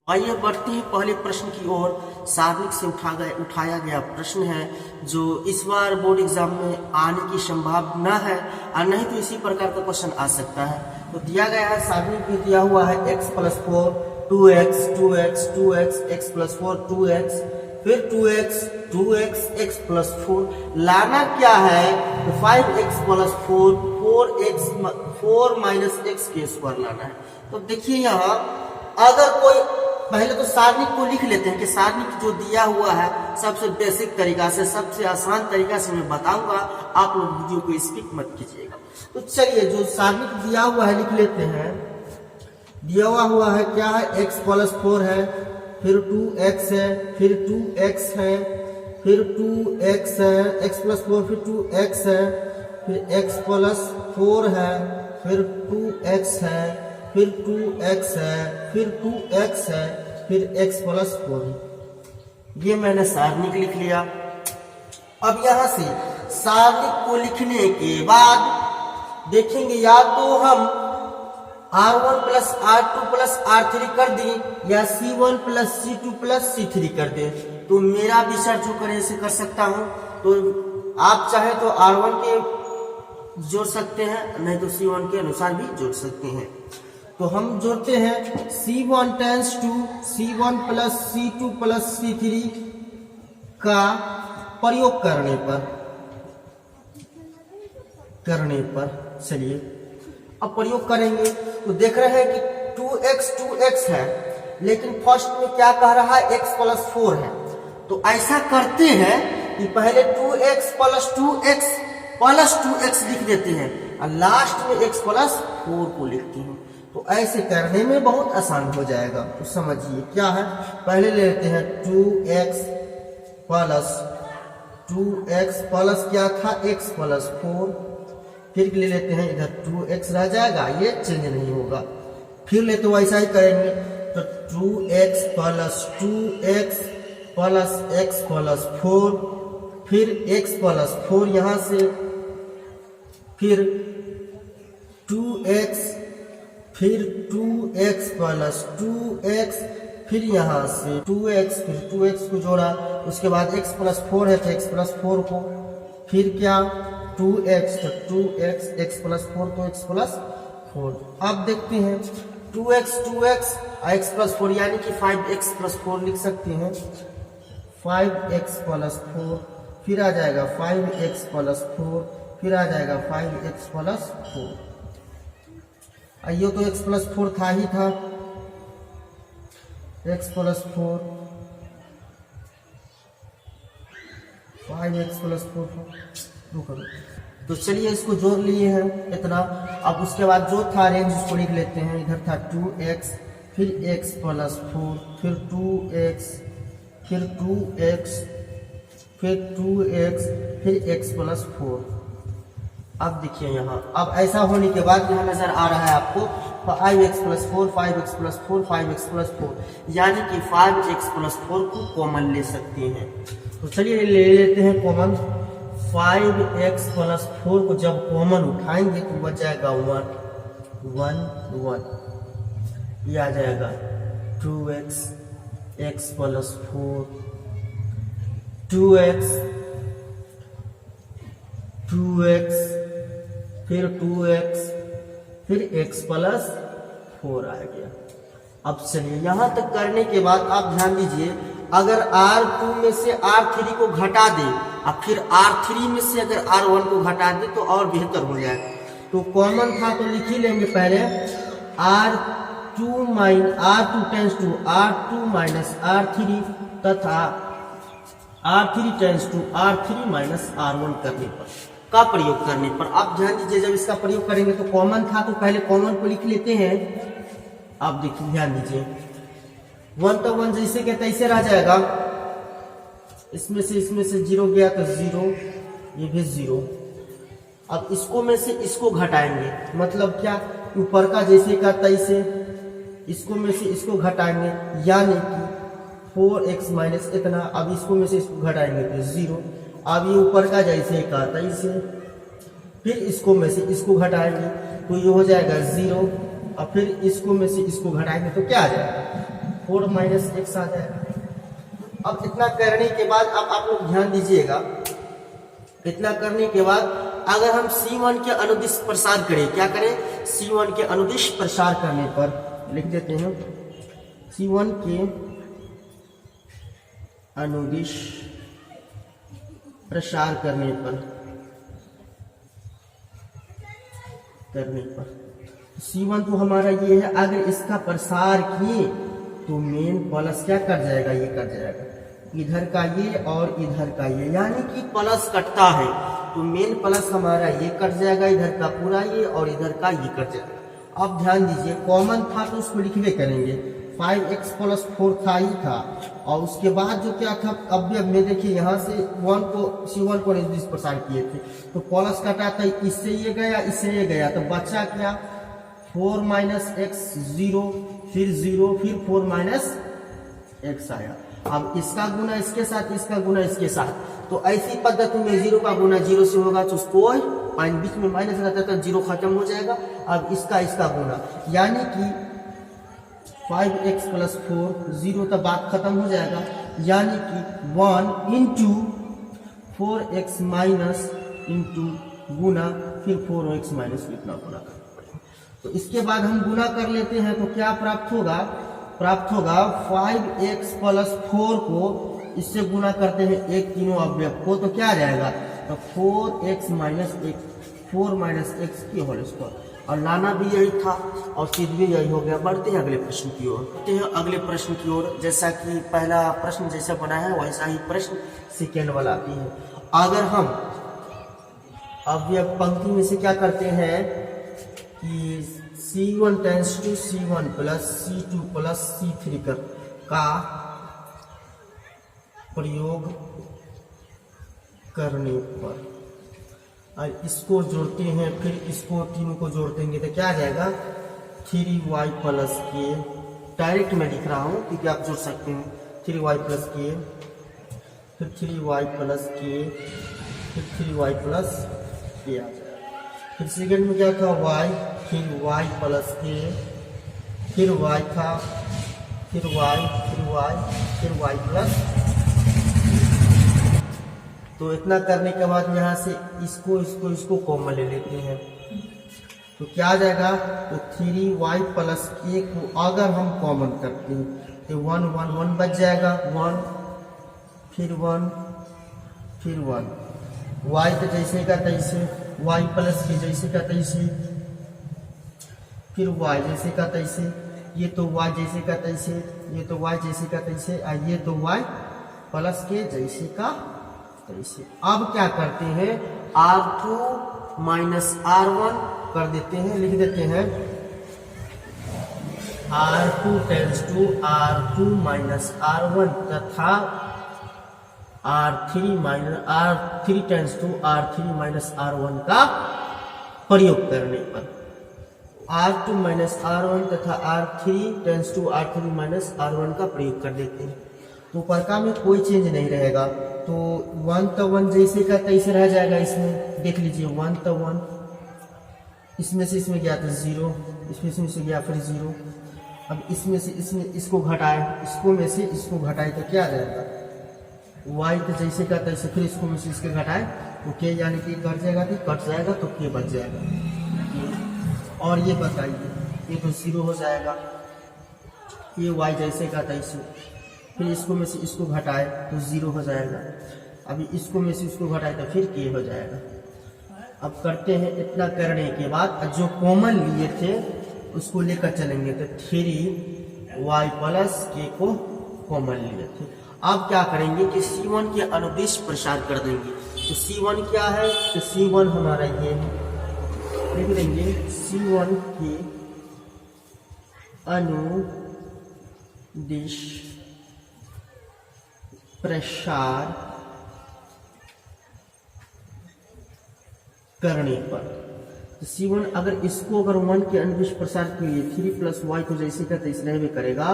आइए बढ़ते हैं पहले प्रश्न की ओर। सारणिक से उठाया गया प्रश्न है जो इस बार बोर्ड एग्जाम में आने की संभावना है और नहीं तो इसी प्रकार का क्वेश्चन आ सकता है। तो दिया गया है, सारणिक में दिया हुआ है x + 4 2x 2x 2x x + 4 2x फिर 2x 2x x + 4 लाना क्या है तो 5x + 4 4 - x के स्क्वायर लाना है। तो देखिए यहाँ अगर कोई पहले तो सारणिक को लिख लेते हैं कि सारणिक जो दिया हुआ है सबसे बेसिक तरीका से, सबसे आसान तरीका से मैं बताऊंगा, आप लोग वीडियो को स्किप मत कीजिएगा। तो चलिए जो सारणिक दिया हुआ है लिख लेते हैं। दिया हुआ है क्या है, x + 4 है, फिर 2x है, फिर 2x है, फिर 2x है, x + 4 फिर 2x है, फिर x + 4 है, फिर 2x है, फिर 2x है, फिर 2x है, फिर x + 4। ये मैंने सारणिक लिख लिया। अब यहां से सारणिक को लिखने के बाद देखेंगे या तो हम R1 + R2 + R3 कर दें या C1 + C2 + C3 कर दें। तो मेरा विचार जो करे ऐसे कर सकता हूं। तो आप चाहे तो R1 के जोड़ सकते हैं, नहीं तो C1 के अनुसार भी जोड़ सकते हैं। तो हम जोड़ते हैं C1 tense to C1 + C2 + C3 का प्रयोग करने पर चलिए अब प्रयोग करेंगे। तो देख रहे हैं कि 2x है, लेकिन फर्स्ट में क्या कह रहा है, x + 4 है। तो ऐसा करते हैं कि पहले 2x + 2x लिख देते हैं और लास्ट में x + 4 को लिखते हैं। तो ऐसे करने में बहुत आसान हो जाएगा। तो समझिए क्या है, पहले ले लेते हैं 2x प्लस क्या था, x + 4, फिर ले लेते हैं इधर 2x रह जाएगा, ये चेंज नहीं होगा। फिर ले तो ऐसा ही करेंगे, तो 2x + 2x प्लस x + 4, फिर x + 4 यहां से, फिर 2x, फिर 2x + 2x, फिर यहां से 2x, फिर 2x को जोड़ा, उसके बाद x + 4 है तो x + 4 को, फिर क्या 2x तो 2x, x + 4 तो x + 4। अब देखते हैं 2x x + 4 यानी कि 5x + 4 लिख सकते हैं। 5x + 4, फिर आ जाएगा 5x + 4, फिर आ जाएगा 5x + 4। आइए तो x + 4 था ही था, x + 4 5x + 4 तो चलिए इसको जोड़ लिए हैं इतना। अब उसके बाद जो था रेंज उसको लिख लेते हैं। इधर था 2x, फिर x + 4, फिर 2x, फिर 2x, फिर 2x, फिर x + 4। अब देखिए यहाँ, अब ऐसा होने के बाद यहाँ नजर आ रहा है आपको 5x + 4 5x + 4 5x + 4, यानी कि 5x + 4 को कॉमन ले सकते हैं। तो चलिए ले लेते हैं कॉमन। 5x + 4 को जब कॉमन उठाएंगे तो बच जाएगा 1 1, ये आ जाएगा 2x x + 4 2x 2x, फिर 2x, फिर x + 4 आ गया। अब चलिए यहां तक करने के बाद आप ध्यान दीजिए, अगर R2 में से R3 को घटा दे और फिर R3 में से अगर R1 को घटा दे तो और बेहतर हो जाए। तो कॉमन था तो लिख ही लेंगे पहले R2 tense to R2 - R3 तथा R3 tense to R3 - R1 करने पर का प्रयोग करने पर। आप ध्यान दीजिए, जब इसका प्रयोग करेंगे तो कॉमन था तो पहले कॉमन को लिख लेते हैं। आप देखिए ध्यान दीजिए, 1 तो 1 जैसे के तैसे रह जाएगा, इसमें से 0 गया तो 0, ये भी 0। अब इसको में से इसको घटाएंगे, मतलब क्या, ऊपर का जैसे का तैसे, इसको में से इसको घटाएंगे यानी कि 4x - इतना। अब इसको में से इसको घटाएंगे तो 0। अब ये ऊपर का जैसे का तैसे, फिर इसको में से इसको घटाएंगे तो ये हो जाएगा 0, और फिर इसको में से इसको घटाएंगे तो क्या आ जाएगा 4 माइनस एक्स आ जाएगा। अब इतना करने के बाद अब आप लोग ध्यान दीजिएगा, इतना करने के बाद अगर हम C1 के अनुदिश प्रसार करें, क्या करें, C1 के अनुदिश प्रसार करने पर लिख देते हैं C1 के अनुदिश प्रसार करने पर C1 तो हमारा ये है, अगर इसका प्रसार किए तो मेन प्लस क्या कर जाएगा, ये कर जाएगा, इधर का ये और इधर का ये, यानी कि प्लस कटता है तो मेन प्लस हमारा ये कट जाएगा, इधर का पूरा ये और इधर का ये कट जाएगा। अब ध्यान दीजिए, कॉमन था तो उसको लिखवे करेंगे, 5x + 4 था ही था, और उसके बाद जो क्या था, अब में देखिए यहाँ से C1 को अनुदिश प्रसार किए थे तो प्लस कटा था, इससे ये गया, इससे ये गया, तो बचा क्या, 4 माइनस एक्स 0, फिर 0, फिर 4 माइनस एक्स आया। अब इसका गुना इसके साथ, इसका गुना इसके साथ, तो ऐसी पद्धति में 0 का गुना 0 से होगा तो उसको बीच में माइनस रहता है तो 0 खत्म हो जाएगा। अब इसका गुना, यानी कि 5x + 4 0 तक बात खत्म हो जाएगा, यानी कि 1 इंटू 4x माइनस इंटू गुना फिर 4x माइनस, इतना गुना करना पड़ेगा। तो इसके बाद हम गुना कर लेते हैं तो क्या प्राप्त होगा, 5x + 4 को इससे गुना करते हैं एक तीनों अवयव को, तो क्या आ जाएगा, तो 4x माइनस एक्स की होल स्क्वायर, और लाना भी यही था और सिद्ध भी यही हो गया। बढ़ते हैं अगले प्रश्न की ओर। जैसा कि पहला प्रश्न जैसा बना है वैसा ही प्रश्न सेकेंड वाला भी है। अगर हम अवयव पंक्ति में से क्या करते हैं कि C1 tense to C1 + C2 + C3 का प्रयोग करने पर, और इसको जोड़ते हैं, फिर इसको तीनों को जोड़ देंगे तो क्या आ जाएगा, 3y + k, डायरेक्ट मैं लिख रहा हूं क्योंकि आप जोड़ सकते हैं, 3y + k, फिर 3y + k, फिर 3y + k आ जाएगा। फिर सेकंड में क्या था, y, फिर y + k, फिर y था, फिर y, फिर y + तो इतना करने के बाद यहाँ से इसको कॉमन ले लेते हैं तो क्या आ जाएगा, तो 3y + k को अगर हम कॉमन करते हैं तो 1 1 1 बच जाएगा, 1 फिर 1 फिर 1, y तो जैसे का तैसे, y + k जैसे का तैसे, फिर y जैसे का तैसे, ये तो y जैसे का तैसे, ये तो y जैसे का तैसे, और ये तो y + k जैसे का तैसे। अब क्या करते हैं, R2 - R1 कर देते हैं, लिख देते हैं R2 tense to R2 - R1 तथा R3 tense to R3 - R1 का प्रयोग करने पर, R2 - R1 तथा R3 tense to R3 - R1 का प्रयोग कर देते हैं तो परका में कोई चेंज नहीं रहेगा, तो 1 तो 1 जैसे का तैसे रह जाएगा। इसमें देख लीजिए 1 तो 1, इसमें से इसमें गया तो 0, इसमें से गया फिर 0, अब इसमें से इसको घटाए, इसको में से इसको घटाए तो क्या आ जाएगा, y तो जैसे का तैसे, फिर इसको में से इसके घटाए तो k, यानी कि कट जाएगा तो कट जाएगा तो k बच जाएगा। और ये बताइए, ये तो 0 हो जाएगा, ये y जैसे का तैसे, फिर इसको में से इसको घटाए तो 0 हो जाएगा, अभी इसको में से इसको घटाए तो फिर k हो जाएगा। अब करते हैं, इतना करने के बाद जो कॉमन लिए थे उसको लेकर चलेंगे तो 3y + k को कॉमन लिए थे। अब क्या करेंगे कि C1 के अनुदिश प्रसार कर देंगे, तो C1 क्या है, तो C1 हमारा ये है, लिख देंगे C1 के अनुदिश प्रसार करने पर, तो C1 अगर इसको अगर 1 के अनुदिश प्रसार किए, 3 + y को जैसे का तैसे रहने करेगा,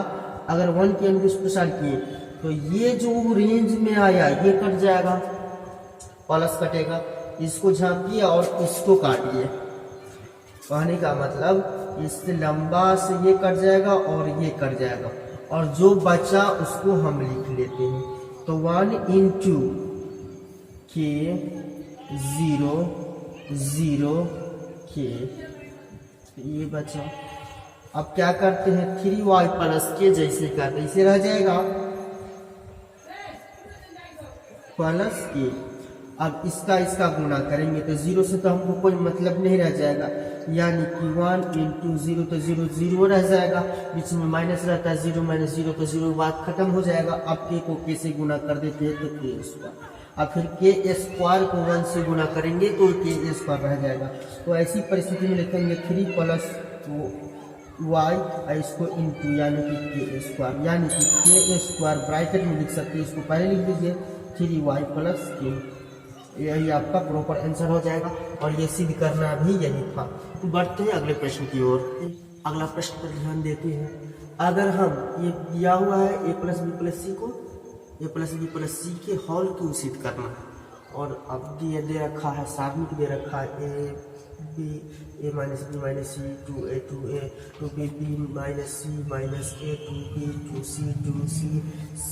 अगर 1 के अनुदिश प्रसार किए तो ये जो रेंज में आया ये कट जाएगा, प्लस कटेगा, इसको झांकिए और इसको काटिए, कहने का मतलब इससे लंबा से ये कट जाएगा और ये कट जाएगा, और जो बचा उसको हम लिख लेते हैं। तो 1 इंटू के 0 0 के, ये बचा। अब क्या करते हैं, 3y प्लस के जैसे का तैसे रह जाएगा प्लस के। अब इसका गुणा करेंगे तो 0 से तो हमको कोई मतलब नहीं रह जाएगा, यानी कि 1 इंटू 0 तो 0 0 रह जाएगा, बीच में माइनस रहता है, 0 माइनस 0 तो 0, बात खत्म हो जाएगा। अब के को के से गुणा कर देते हैं तो के स्क्वायर, अब फिर के स्क्वायर को 1 से गुणा करेंगे तो के स्क्वायर रह जाएगा। तो ऐसी परिस्थिति में लिखेंगे 3 प्लस वाई, इसको इंटू यानी कि के स्क्वायर, यानी कि के स्क्वायर ब्रैकेट में लिख सकते हैं, इसको पहले लिख दीजिए 3y प्लस के, यही आपका प्रॉपर आंसर हो जाएगा। और ये सिद्ध करना भी यही था। तो बढ़ते हैं अगले प्रश्न की ओर। अगला प्रश्न पर ध्यान देते हैं। अगर हम ये दिया हुआ है a प्लस बी प्लस सी को a प्लस बी प्लस सी के होल क्यों सिद्ध करना है, और अब ये दे रखा है सारणिक दे रखा है a minus b minus c 2a 2b b minus C minus a 2b 2c c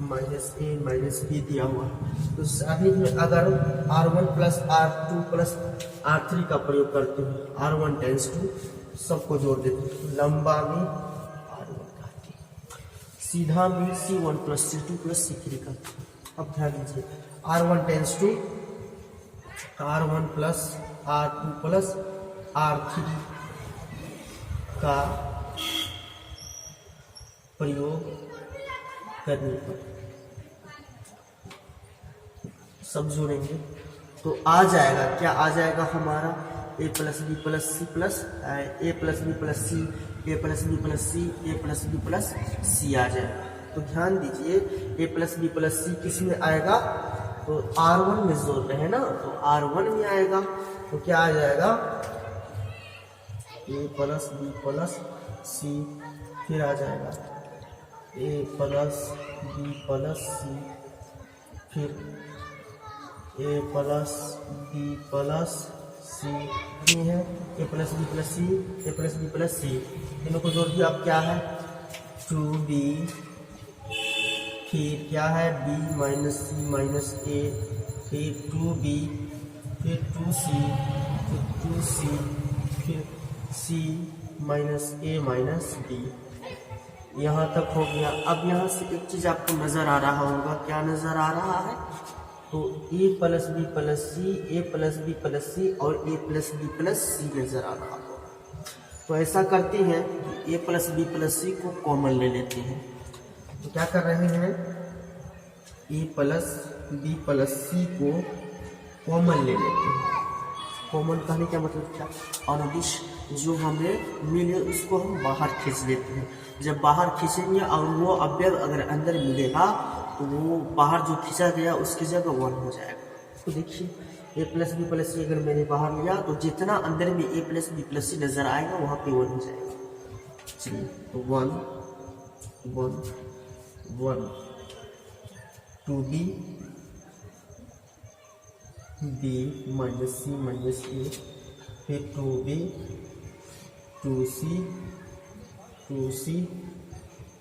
minus a minus b दिया हुआ है। तो सारणिक में अगर r1 plus r2 plus r3 का प्रयोग करते हैं, r1 टेंस टू सबको जोड़ देते हैं, लंबा में r1 काटे, सीधा में c1 plus c2 plus c3 का। अब ध्यान दीजिए, r1 tense to r1 plus r2 plus r3 का प्रयोग करने पर सब जोड़ेंगे तो आ जाएगा, क्या आ जाएगा हमारा a plus b plus c plus a plus b plus c a plus b plus c a plus b plus c आ जाएगा। तो ध्यान दीजिए, a plus b plus c किस में आएगा, तो r1 में जोड़ रहे हैं ना, तो r1 में आएगा। तो क्या आ जाएगा a plus b plus c, फिर आ जाएगा a plus b plus c, फिर a plus b plus c है, a plus b plus c a plus b plus c, तीनों को जोड़ दिया। अब क्या है 2b, फिर क्या है b minus C minus a, फिर 2b, फिर 2c, फिर 2c, फिर c minus a minus b। यहाँ तक हो गया। अब यहाँ से एक चीज आपको नजर आ रहा होगा, क्या नजर आ रहा है, तो a plus b plus c a plus b plus c और a plus b plus c नजर आ रहा होगा। तो ऐसा करते हैं कि a प्लस बी प्लस सी को कॉमन ले लेते हैं। तो क्या कर रहे हैं, a प्लस बी प्लस सी को कॉमन ले लेते हैं। कॉमन कहने का मतलब क्या, अनदिश जो हमें मिले उसको हम बाहर खींच लेते हैं। जब बाहर खींचेंगे और वो अवयव अगर अंदर मिलेगा तो वो बाहर जो खींचा गया उसकी जगह 1 हो जाएगा। तो देखिए a प्लस बी प्लस सी अगर मैंने बाहर लिया तो जितना अंदर में a plus b plus c नजर आएगा वहाँ पे 1 हो जाएगा। चलिए तो 1 1 1 2b b minus C minus a, फिर 2b 2c 2c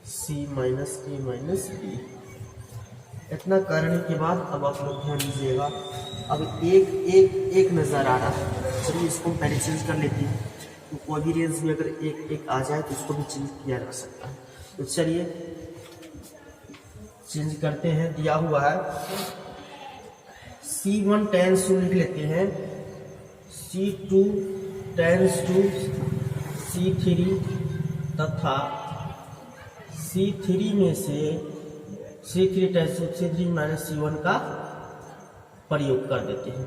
c minus a minus b. इतना करने के बाद अब आप लोग ध्यान दीजिएगा, अब एक नजर आ रहा है। चलिए इसको हम पहले चेंज कर लेते हैं, तो कोई भी रेंज में अगर एक आ जाए तो इसको भी चेंज किया जा सकता है। तो चलिए चेंज करते हैं। दिया हुआ है c1 टेंस टू लिख लेते हैं, c2 टेंस टू c3 तथा c3 में से c3 tense to c3 minus c1 का प्रयोग कर देते हैं।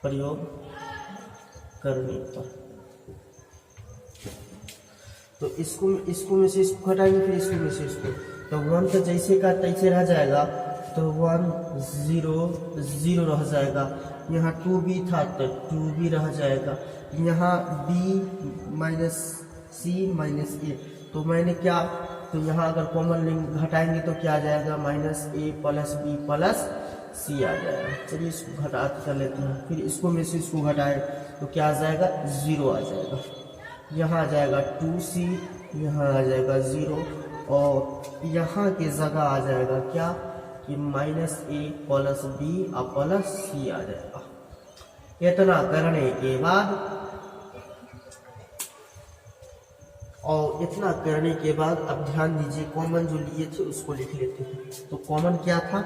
प्रयोग करने पर तो इसको में से इसको हटाएंगे, फिर इसको में से इसको, तो 1 तो जैसे का तैसे रह जाएगा, तो 1 0 0 रह जाएगा। यहाँ 2b था तो 2b रह जाएगा। यहाँ b माइनस c माइनस ए, तो मैंने क्या, तो यहाँ अगर कॉमन लिंक घटाएंगे तो क्या आ जाएगा, minus a plus b plus c आ जाएगा। चलिए इसको घटा कर लेते हैं, फिर इसको में से इसको घटाए तो क्या आ जाएगा, 0 आ जाएगा। यहाँ आ जाएगा 2c यहाँ आ जाएगा 0 और यहाँ की जगह आ जाएगा क्या कि -a प्लस b और प्लस c आ जाएगा। इतना करने के बाद अब ध्यान दीजिए, कॉमन जो लिए थे उसको लिख लेते हैं। तो कॉमन क्या था,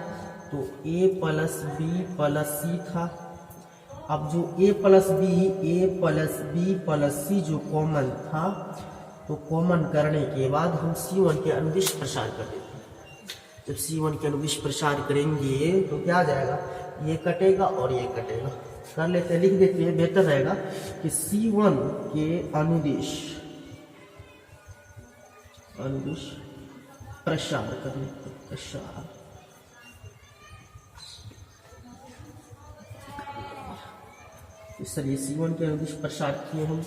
तो a plus b plus c था। अब जो a plus b plus c जो कॉमन था, तो कॉमन करने के बाद हम C1 के अनुदिश प्रसार कर देते हैं। जब C1 के अनुदिश प्रसार करेंगे तो क्या आ जाएगा, ये कटेगा और ये कटेगा। कर लेते हैं, लिख देते हैं, बेहतर रहेगा कि C1 के अनुदिश प्रसार करने प्रसार चलिए C1 के अनुदिश प्रसार किए हम,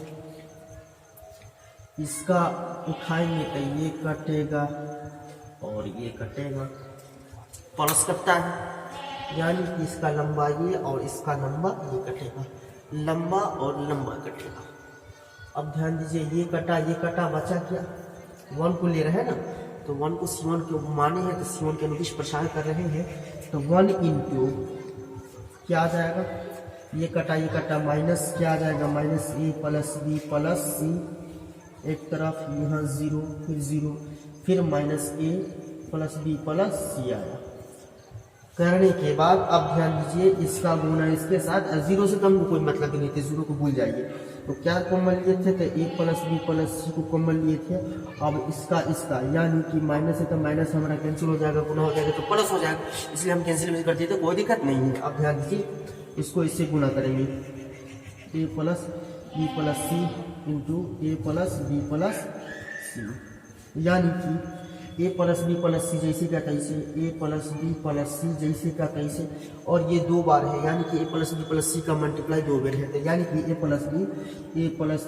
इसका उठाएंगे तो ये कटेगा और ये कटेगा, प्लस करता है, यानी कि इसका लंबा ये और इसका लंबा ये कटेगा, लंबा और लंबा कटेगा। अब ध्यान दीजिए, ये कटा बचा क्या, 1 को ले रहे हैं ना, तो 1 को C1 के माने हैं, तो C1 के अनुदिश प्रसार कर रहे हैं, तो 1 इंटू क्या आ जाएगा, ये कटा माइनस क्या आ जाएगा, -a plus b plus c, एक तरफ यहाँ 0 फिर 0 फिर -a plus b plus c आया। करने के बाद अब ध्यान दीजिए, इसका गुना इसके साथ, 0 से कम को कोई मतलब ही नहीं थे, 0 को भूल जाइए। तो क्या कॉमन लिए थे, तो a plus b plus c को कॉमन लिए थे। अब इसका यानी कि माइनस है तो माइनस हमारा कैंसिल हो जाएगा, गुना हो जाएगा तो प्लस हो जाएगा, इसलिए हम कैंसिल कर दिए, तो कोई दिक्कत नहीं है। अब ध्यान दीजिए, इसको इससे गुना करेंगे, a plus b plus c into a plus b plus c, यानी कि a plus b plus c जैसे का तैसे, a plus b plus c जैसे का तैसे, और ये 2 बार है, यानी कि a plus b plus c का मल्टीप्लाई 2 बार है, यानी कि a plus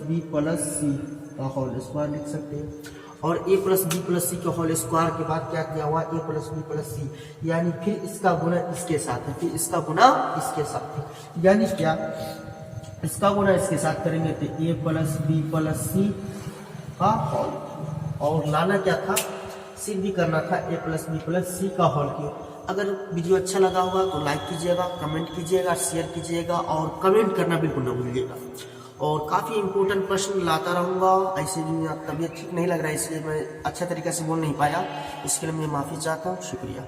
b plus c का होल स्क्वायर लिख सकते हैं। और a plus b plus c का होल स्क्वायर के बाद क्या किया हुआ, a plus b plus c, यानी फिर इसका गुना इसके साथ है, फिर इसका गुना इसके साथ है, यानी क्या, इसका गुना इसके साथ करेंगे तो a plus b plus c का होल, और लाना क्या था, सिर्फ भी करना था a plus b plus c का होल की। अगर वीडियो अच्छा लगा होगा तो लाइक कीजिएगा, कमेंट कीजिएगा, शेयर कीजिएगा, और कमेंट करना बिल्कुल न भूलिएगा। और काफ़ी इंपॉर्टेंट प्रश्न लाता रहूँगा, ऐसे भी तबीयत ठीक नहीं लग रहा है, इसलिए मैं अच्छा तरीके से बोल नहीं पाया, इसके लिए मैं माफ़ी चाहता हूँ। शुक्रिया।